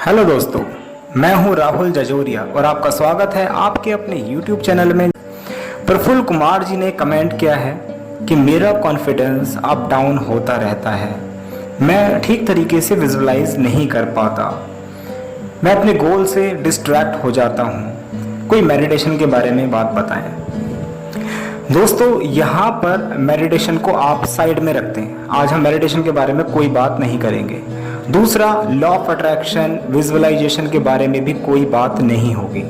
Hello दोस्तों, मैं हूं राहुल जजोरिया और आपका स्वागत है आपके अपने YouTube चैनल में। प्रफुल्ल कुमार जी ने कमेंट किया है कि मेरा कॉन्फिडेंस अप डाउन होता रहता है, मैं ठीक तरीके से विजुअलाइज नहीं कर पाता, मैं अपने गोल से डिस्ट्रैक्ट हो जाता हूं। कोई मेडिटेशन के बारे में बात बताएं। दोस्तों, यहाँ पर मेडिटेशन को आप साइड में रखते हैं। आज हम मेडिटेशन के बारे में कोई बात नहीं करेंगे। दूसरा, लॉ ऑफ अट्रैक्शन, विजुअलाइजेशन के बारे में भी कोई बात नहीं होगी।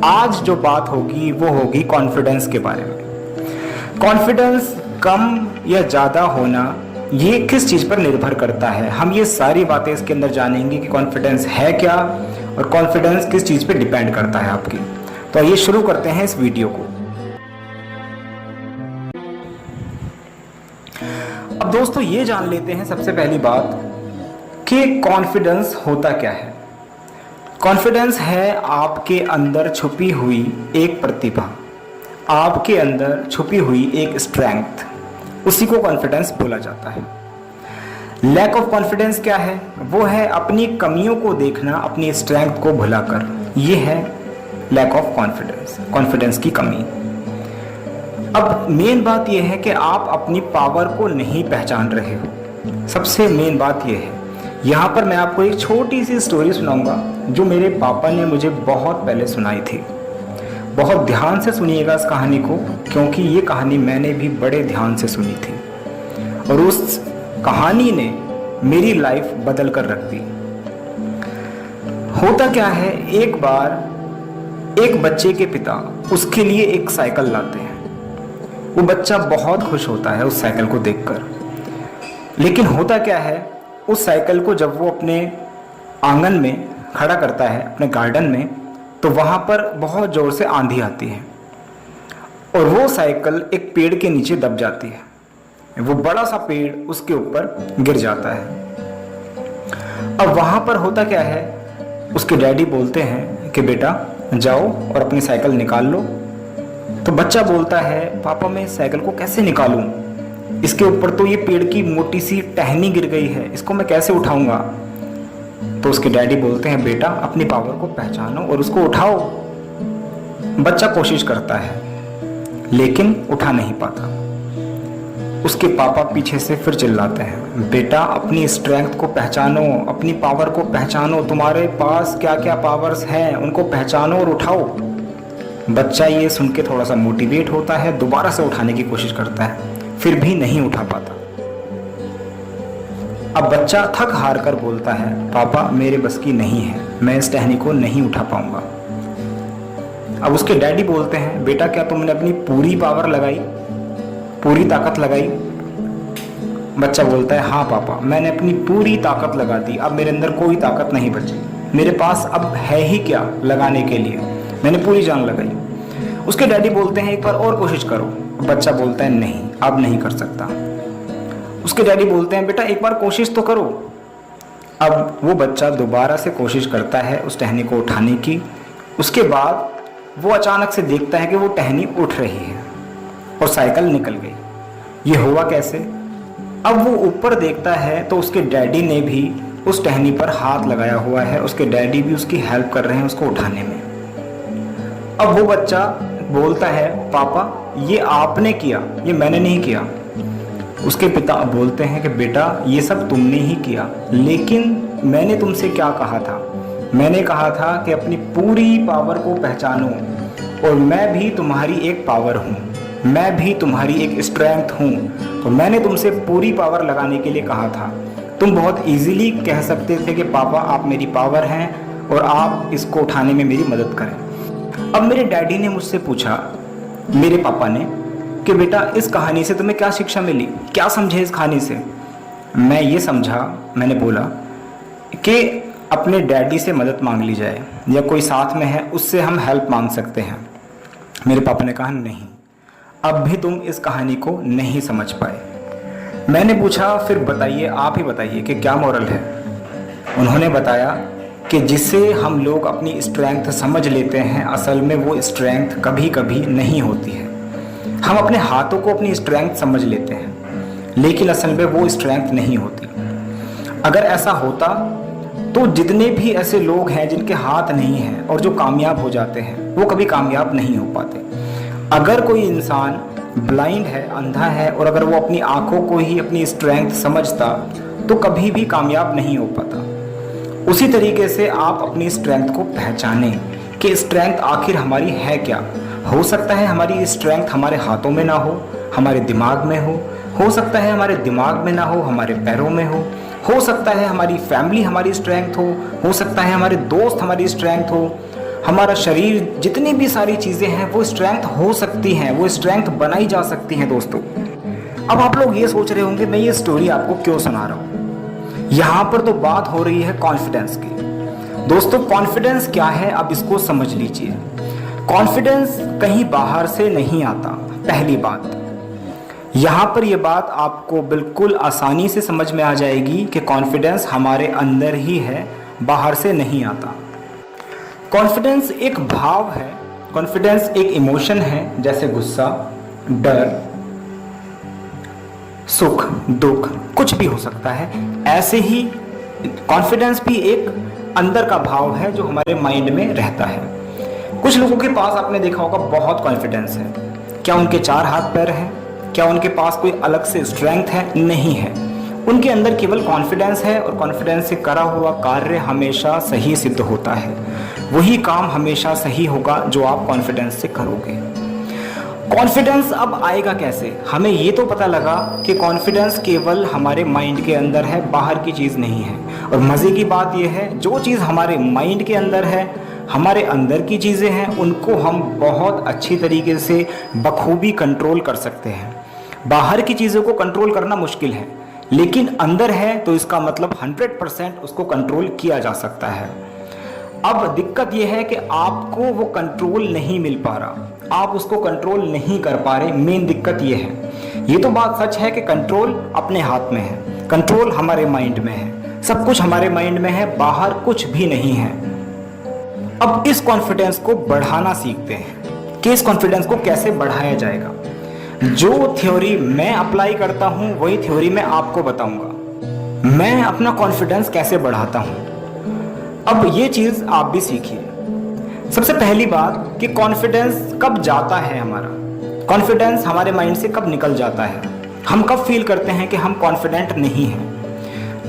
आज जो बात होगी वो होगी कॉन्फिडेंस के बारे में। कॉन्फिडेंस कम या ज़्यादा होना ये किस चीज़ पर निर्भर करता है, हम ये सारी बातें इसके अंदर जानेंगे कि कॉन्फिडेंस है क्या और कॉन्फिडेंस किस चीज़ पर डिपेंड करता है आपकी। तो आइए शुरू करते हैं इस वीडियो को। अब दोस्तों, ये जान लेते हैं सबसे पहली बात कि कॉन्फिडेंस होता क्या है। कॉन्फिडेंस है आपके अंदर छुपी हुई एक प्रतिभा, आपके अंदर छुपी हुई एक स्ट्रेंथ, उसी को कॉन्फिडेंस बोला जाता है। लैक ऑफ कॉन्फिडेंस क्या है? वो है अपनी कमियों को देखना अपनी स्ट्रेंथ को भुलाकर। ये है लैक ऑफ कॉन्फिडेंस, कॉन्फिडेंस की कमी। अब मेन बात यह है कि आप अपनी पावर को नहीं पहचान रहे हो। सबसे मेन बात यह है। यहाँ पर मैं आपको एक छोटी सी स्टोरी सुनाऊंगा जो मेरे पापा ने मुझे बहुत पहले सुनाई थी। बहुत ध्यान से सुनिएगा इस कहानी को, क्योंकि ये कहानी मैंने भी बड़े ध्यान से सुनी थी और उस कहानी ने मेरी लाइफ बदल कर रख दी। होता क्या है, एक बार एक बच्चे के पिता उसके लिए एक साइकिल लाते हैं। वो बच्चा बहुत खुश होता है उस साइकिल को देखकर। लेकिन होता क्या है, उस साइकिल को जब वो अपने आंगन में खड़ा करता है, अपने गार्डन में, तो वहाँ पर बहुत ज़ोर से आंधी आती है और वो साइकिल एक पेड़ के नीचे दब जाती है। वो बड़ा सा पेड़ उसके ऊपर गिर जाता है। अब वहाँ पर होता क्या है, उसके डैडी बोलते हैं कि बेटा जाओ और अपनी साइकिल निकाल लो। तो बच्चा बोलता है, पापा मैं इस साइकिल को कैसे निकालूं? इसके ऊपर तो ये पेड़ की मोटी सी टहनी गिर गई है, इसको मैं कैसे उठाऊंगा? तो उसके डैडी बोलते हैं, बेटा अपनी पावर को पहचानो और उसको उठाओ। बच्चा कोशिश करता है लेकिन उठा नहीं पाता। उसके पापा पीछे से फिर चिल्लाते हैं, बेटा अपनी स्ट्रेंथ को पहचानो, अपनी पावर को पहचानो, तुम्हारे पास क्या क्या पावर्स हैं उनको पहचानो और उठाओ। बच्चा ये सुन के थोड़ा सा मोटिवेट होता है, दोबारा से उठाने की कोशिश करता है, फिर भी नहीं उठा पाता। अब बच्चा थक हार कर बोलता है, पापा मेरे बस की नहीं है, मैं इस टहनी को नहीं उठा पाऊंगा। अब उसके डैडी बोलते हैं, बेटा क्या तुमने अपनी पूरी पावर लगाई, पूरी ताकत लगाई? बच्चा बोलता है, हाँ पापा मैंने अपनी पूरी ताकत लगा दी, अब मेरे अंदर कोई ताकत नहीं बची, मेरे पास अब है ही क्या लगाने के लिए, मैंने पूरी जान लगाई। उसके डैडी बोलते हैं, एक बार और कोशिश करो। बच्चा बोलता है, नहीं अब नहीं कर सकता। उसके डैडी बोलते हैं, बेटा एक बार कोशिश तो करो। अब वो बच्चा दोबारा से कोशिश करता है उस टहनी को उठाने की। उसके बाद वो अचानक से देखता है कि वो टहनी उठ रही है और साइकिल निकल गई। ये हुआ कैसे? अब वो ऊपर देखता है तो उसके डैडी ने भी उस टहनी पर हाथ लगाया हुआ है, उसके डैडी भी उसकी हेल्प कर रहे हैं उसको उठाने में। अब वो बच्चा बोलता है, पापा ये आपने किया, ये मैंने नहीं किया। उसके पिता बोलते हैं कि बेटा ये सब तुमने ही किया, लेकिन मैंने तुमसे क्या कहा था? मैंने कहा था कि अपनी पूरी पावर को पहचानो और मैं भी तुम्हारी एक पावर हूँ, मैं भी तुम्हारी एक स्ट्रेंथ हूँ। तो मैंने तुमसे पूरी पावर लगाने के लिए कहा था। तुम बहुत इजीली कह सकते थे कि पापा आप मेरी पावर हैं और आप इसको उठाने में मेरी मदद करें। अब मेरे डैडी ने मुझसे पूछा, मेरे पापा ने, कि बेटा इस कहानी से तुम्हें क्या शिक्षा मिली, क्या समझे इस कहानी से? मैं ये समझा, मैंने बोला कि अपने डैडी से मदद मांग ली जाए, या कोई साथ में है उससे हम हेल्प मांग सकते हैं। मेरे पापा ने कहा, नहीं अब भी तुम इस कहानी को नहीं समझ पाए। मैंने पूछा, फिर बताइए, आप ही बताइए कि क्या मॉरल है? उन्होंने बताया कि जिससे हम लोग अपनी स्ट्रेंथ समझ लेते हैं, असल में वो स्ट्रेंथ कभी कभी नहीं होती है। हम अपने हाथों को अपनी स्ट्रेंथ समझ लेते हैं, लेकिन असल में वो स्ट्रेंथ नहीं होती। अगर ऐसा होता तो जितने भी ऐसे लोग हैं जिनके हाथ नहीं हैं और जो कामयाब हो जाते हैं, वो कभी कामयाब नहीं हो पाते। अगर कोई इंसान ब्लाइंड है, अंधा है, और अगर वो अपनी आंखों को ही अपनी स्ट्रेंथ समझता तो कभी भी कामयाब नहीं हो पाता। उसी तरीके से आप अपनी स्ट्रेंथ को पहचानें कि स्ट्रेंथ आखिर हमारी है क्या। हो सकता है हमारी स्ट्रेंथ हमारे हाथों में ना हो, हमारे दिमाग में हो सकता है हमारे दिमाग में ना हमारे पैरों में हो सकता है हमारी फैमिली हमारी स्ट्रेंथ हो सकता है हमारे दोस्त हमारी स्ट्रेंथ हो, हमारा शरीर, जितनी भी सारी चीज़ें हैं वो स्ट्रेंथ हो सकती हैं, वो स्ट्रेंथ बनाई जा सकती हैं दोस्तों। अब आप लोग ये सोच रहे होंगे मैं ये स्टोरी आपको क्यों सुना रहा हूँ। यहाँ पर तो बात हो रही है कॉन्फिडेंस की। दोस्तों कॉन्फिडेंस क्या है अब इसको समझ लीजिए। कॉन्फिडेंस कहीं बाहर से नहीं आता। पहली बात, यहाँ पर यह बात आपको बिल्कुल आसानी से समझ में आ जाएगी कि कॉन्फिडेंस हमारे अंदर ही है, बाहर से नहीं आता। कॉन्फिडेंस एक भाव है, कॉन्फिडेंस एक इमोशन है, जैसे गुस्सा, डर, सुख, दुख, कुछ भी हो सकता है। ऐसे ही कॉन्फिडेंस भी एक अंदर का भाव है जो हमारे माइंड में रहता है। कुछ लोगों के पास आपने देखा होगा बहुत कॉन्फिडेंस है। क्या उनके 4 हाथ पैर हैं? क्या उनके पास कोई अलग से स्ट्रेंथ है? नहीं है। उनके अंदर केवल कॉन्फिडेंस है और कॉन्फिडेंस से करा हुआ कार्य हमेशा सही सिद्ध होता है। वही काम हमेशा सही होगा जो आप कॉन्फिडेंस से करोगे। कॉन्फिडेंस अब आएगा कैसे? हमें ये तो पता लगा कि कॉन्फिडेंस केवल हमारे माइंड के अंदर है, बाहर की चीज़ नहीं है। और मज़े की बात यह है, जो चीज़ हमारे माइंड के अंदर है, हमारे अंदर की चीज़ें हैं, उनको हम बहुत अच्छी तरीके से बखूबी कंट्रोल कर सकते हैं। बाहर की चीज़ों को कंट्रोल करना मुश्किल है, लेकिन अंदर है तो इसका मतलब 100% उसको कंट्रोल किया जा सकता है। अब दिक्कत यह है कि आपको वो कंट्रोल नहीं मिल पा रहा, आप उसको कंट्रोल नहीं कर पा रहे। मेन दिक्कत यह है। ये तो बात सच है कि कंट्रोल अपने हाथ में है, कंट्रोल हमारे माइंड में है, सब कुछ हमारे माइंड में है, बाहर कुछ भी नहीं है। अब इस कॉन्फिडेंस को बढ़ाना सीखते हैं कि इस कॉन्फिडेंस को कैसे बढ़ाया जाएगा। जो थ्योरी मैं अप्लाई करता हूं वही थ्योरी मैं आपको बताऊंगा। मैं अपना कॉन्फिडेंस कैसे बढ़ाता हूं, अब ये चीज आप भी सीखिए। सबसे पहली बात कि कॉन्फिडेंस कब जाता है, हमारा कॉन्फिडेंस हमारे माइंड से कब निकल जाता है, हम कब फील करते हैं कि हम कॉन्फिडेंट नहीं हैं।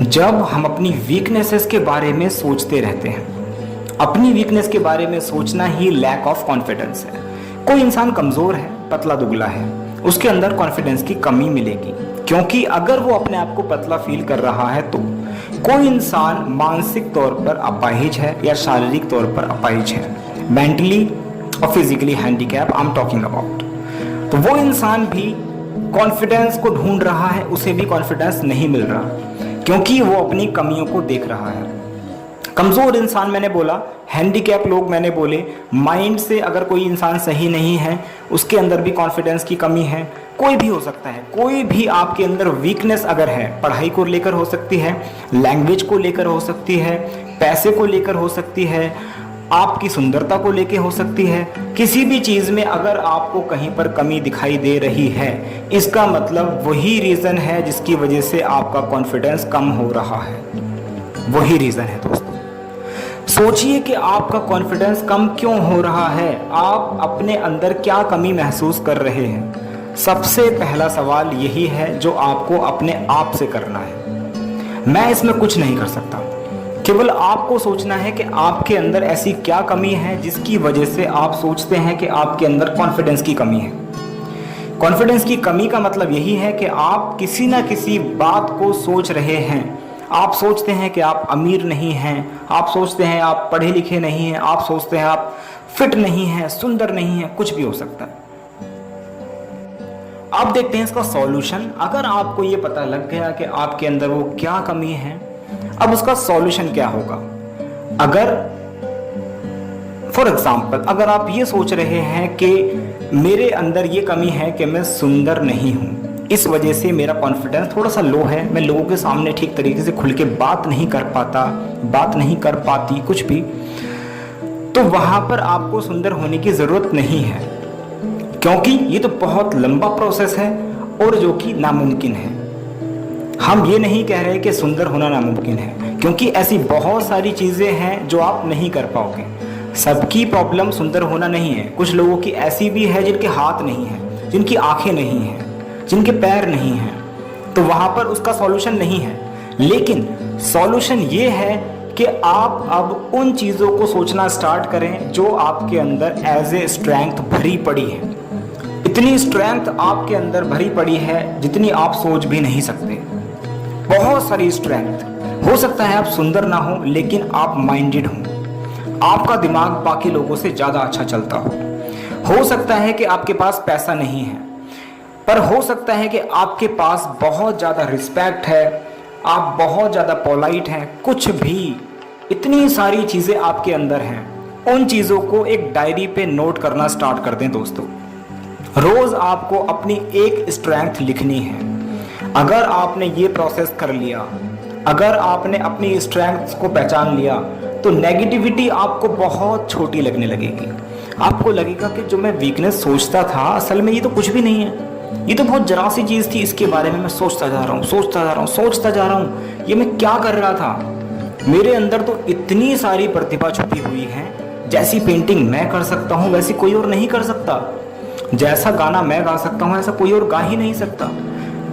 जब हम अपनी वीकनेसेस के बारे में सोचते रहते हैं। अपनी वीकनेस के बारे में सोचना ही लैक ऑफ कॉन्फिडेंस है। कोई इंसान कमजोर है, पतला दुबला है, उसके अंदर कॉन्फिडेंस की कमी मिलेगी, क्योंकि अगर वो अपने आप को पतला फील कर रहा है तो कोई इंसान मानसिक तौर पर अपाहिज है या शारीरिक तौर पर अपाहिज है, मेंटली और physically handicap I am talking about, तो वो इंसान भी कॉन्फिडेंस को ढूंढ रहा है, उसे भी कॉन्फिडेंस नहीं मिल रहा क्योंकि वो अपनी कमियों को देख रहा है। कमज़ोर इंसान मैंने बोला, हैंडीकैप लोग मैंने बोले, माइंड से अगर कोई इंसान सही नहीं है, उसके अंदर भी कॉन्फिडेंस की कमी है। कोई भी हो सकता है, कोई भी आपके अंदर वीकनेस अगर है, पढ़ाई को लेकर हो सकती है, लैंग्वेज को लेकर हो सकती है, पैसे को लेकर हो सकती है, आपकी सुंदरता को लेकर हो सकती है, किसी भी चीज़ में अगर आपको कहीं पर कमी दिखाई दे रही है, इसका मतलब वही रीज़न है जिसकी वजह से आपका कॉन्फिडेंस कम हो रहा है। वही रीज़न है दोस्तों। सोचिए कि आपका कॉन्फिडेंस कम क्यों हो रहा है, आप अपने अंदर क्या कमी महसूस कर रहे हैं। सबसे पहला सवाल यही है जो आपको अपने आप से करना है। मैं इसमें कुछ नहीं कर सकता, केवल आपको सोचना है कि आपके अंदर ऐसी क्या कमी है जिसकी वजह से आप सोचते हैं कि आपके अंदर कॉन्फिडेंस की कमी है। कॉन्फिडेंस की कमी का मतलब यही है कि आप किसी ना किसी बात को सोच रहे हैं। आप सोचते हैं कि आप अमीर नहीं हैं, आप सोचते हैं आप पढ़े लिखे नहीं हैं, आप सोचते हैं आप फिट नहीं हैं, सुंदर नहीं हैं, कुछ भी हो सकता है। आप देखते हैं इसका सॉल्यूशन। अगर आपको ये पता लग गया कि आपके अंदर वो क्या कमी है, अब उसका सॉल्यूशन क्या होगा। अगर फॉर एग्जाम्पल अगर आप ये सोच रहे हैं कि मेरे अंदर ये कमी है कि मैं सुंदर नहीं हूँ, इस वजह से मेरा कॉन्फिडेंस थोड़ा सा लो है, मैं लोगों के सामने ठीक तरीके से खुल के बात नहीं कर पाता, बात नहीं कर पाती कुछ भी, तो वहां पर आपको सुंदर होने की ज़रूरत नहीं है, क्योंकि ये तो बहुत लंबा प्रोसेस है और जो कि नामुमकिन है। हम ये नहीं कह रहे कि सुंदर होना नामुमकिन है, क्योंकि ऐसी बहुत सारी चीज़ें हैं जो आप नहीं कर पाओगे। सबकी प्रॉब्लम सुंदर होना नहीं है, कुछ लोगों की ऐसी भी है जिनके हाथ नहीं है, जिनकी आंखें नहीं हैं, जिनके पैर नहीं हैं, तो वहाँ पर उसका सॉल्यूशन नहीं है। लेकिन सॉल्यूशन ये है कि आप अब उन चीज़ों को सोचना स्टार्ट करें जो आपके अंदर एज ए स्ट्रेंथ भरी पड़ी है। इतनी स्ट्रेंथ आपके अंदर भरी पड़ी है जितनी आप सोच भी नहीं सकते। बहुत सारी स्ट्रेंथ। हो सकता है आप सुंदर ना हो, लेकिन आप माइंडेड हो, आपका दिमाग बाकी लोगों से ज़्यादा अच्छा चलता हो सकता है कि आपके पास पैसा नहीं है, पर हो सकता है कि आपके पास बहुत ज़्यादा रिस्पेक्ट है, आप बहुत ज़्यादा पोलाइट हैं, कुछ भी, इतनी सारी चीज़ें आपके अंदर हैं। उन चीज़ों को एक डायरी पे नोट करना स्टार्ट कर दें दोस्तों। रोज़ आपको अपनी एक स्ट्रेंथ लिखनी है। अगर आपने ये प्रोसेस कर लिया, अगर आपने अपनी स्ट्रेंथ्स को पहचान लिया, तो नेगेटिविटी आपको बहुत छोटी लगने लगेगी। आपको लगेगा कि जो मैं वीकनेस सोचता था असल में ये तो कुछ भी नहीं है, ये तो बहुत जरा सी चीज़ थी, इसके बारे में मैं सोचता जा रहा हूँ, ये मैं क्या कर रहा था। मेरे अंदर तो इतनी सारी प्रतिभा छुपी हुई है, जैसी पेंटिंग मैं कर सकता हूँ वैसी कोई और नहीं कर सकता, जैसा गाना मैं गा सकता हूँ ऐसा कोई और गा ही नहीं सकता।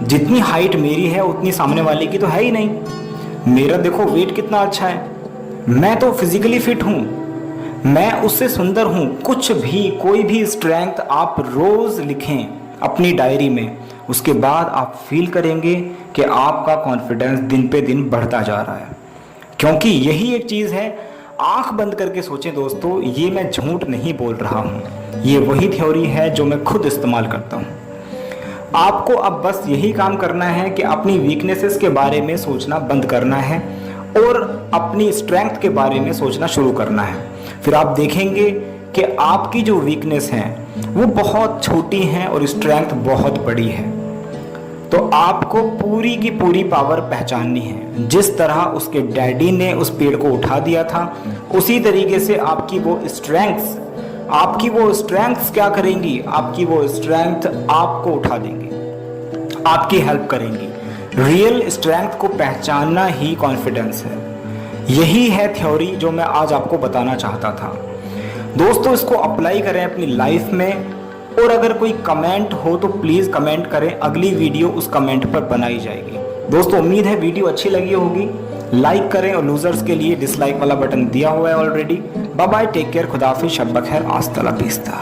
जितनी हाइट मेरी है उतनी सामने वाले की तो है ही नहीं। मेरा देखो वेट कितना अच्छा है, मैं तो फिजिकली फिट हूँ, मैं उससे सुंदर हूँ। कुछ भी, कोई भी स्ट्रेंथ आप रोज़ लिखें अपनी डायरी में, उसके बाद आप फील करेंगे कि आपका कॉन्फिडेंस दिन पे दिन बढ़ता जा रहा है। क्योंकि यही एक चीज़ है, आंख बंद करके सोचें दोस्तों, ये मैं झूठ नहीं बोल रहा हूँ, ये वही थ्योरी है जो मैं खुद इस्तेमाल करता हूँ। आपको अब बस यही काम करना है कि अपनी वीकनेसेस के बारे में सोचना बंद करना है और अपनी स्ट्रेंथ के बारे में सोचना शुरू करना है। फिर आप देखेंगे कि आपकी जो वीकनेस हैं वो बहुत छोटी हैं और स्ट्रेंथ बहुत बड़ी है। तो आपको पूरी की पूरी पावर पहचाननी है। जिस तरह उसके डैडी ने उस पेड़ को उठा दिया था, उसी तरीके से आपकी वो स्ट्रेंथ्स क्या करेंगी, आपकी वो स्ट्रेंथ आपको उठा देंगी, आपकी हेल्प करेंगी। रियल स्ट्रेंथ को पहचानना ही कॉन्फिडेंस है। यही है थ्योरी जो मैं आज आपको बताना चाहता था दोस्तों। इसको अप्लाई करें अपनी लाइफ में, और अगर कोई कमेंट हो तो प्लीज़ कमेंट करें, अगली वीडियो उस कमेंट पर बनाई जाएगी। दोस्तों उम्मीद है वीडियो अच्छी लगी होगी, लाइक करें और लूजर्स के लिए डिसलाइक वाला बटन दिया हुआ है already. Bye bye, take care, खुदाफिज, शब बखैर, आस्ता ला विस्ता।